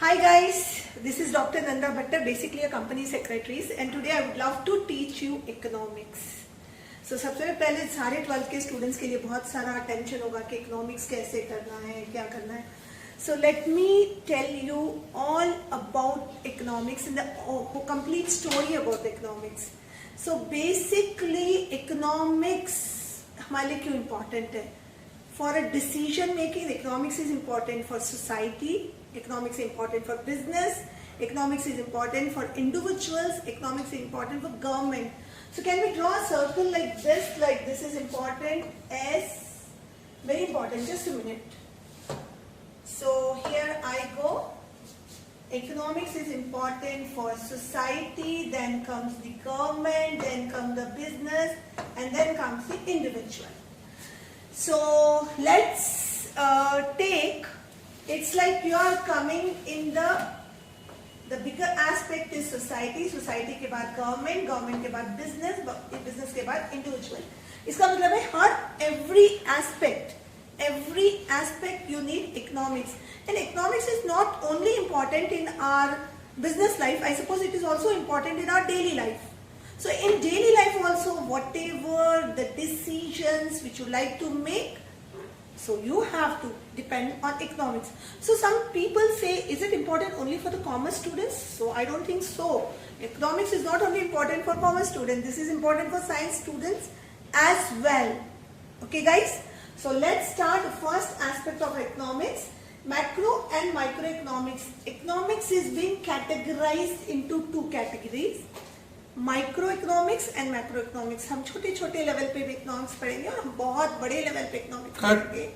Hi guys, this is Dr. Nanda Bhattar, basically a company secretary, and today I would love to teach you economics. So सबसे पहले सारे 12th के students के लिए बहुत सारा टेंशन होगा कि इकोनॉमिक्स कैसे करना है, क्या करना है. So let me tell you all about economics and the complete story about economics. So basically economics हमारे लिए क्यों important है? For a decision making, economics is important for society, economics is important for business, economics is important for individuals, economics is important for government. So can we draw a circle like this is important, S, very important, just a minute. So here I go, economics is important for society, then comes the government, then comes the business, and then comes the individual. So let's take, it's like you are coming in the bigger aspect is society, society के बाद government, government के बाद business, business के बाद individual. इसका मतलब है हर every aspect you need economics. And economics is not only important in our business life, I suppose it is also important in our daily life. So in daily life also, whatever the decisions which you like to make, so you have to depend on economics. So some people say, is it important only for the commerce students? So I don't think so. Economics is not only important for commerce students, this is important for science students as well. Okay guys? So let's start the first aspect of economics, macro and microeconomics. Economics is being categorized into two categories. Micro economics and macro economics. हम छोटे छोटे level पे भी economics पढ़ेंगे और हम बहुत बड़े लेवल पे इकोनॉमिक्स पढ़ेंगे.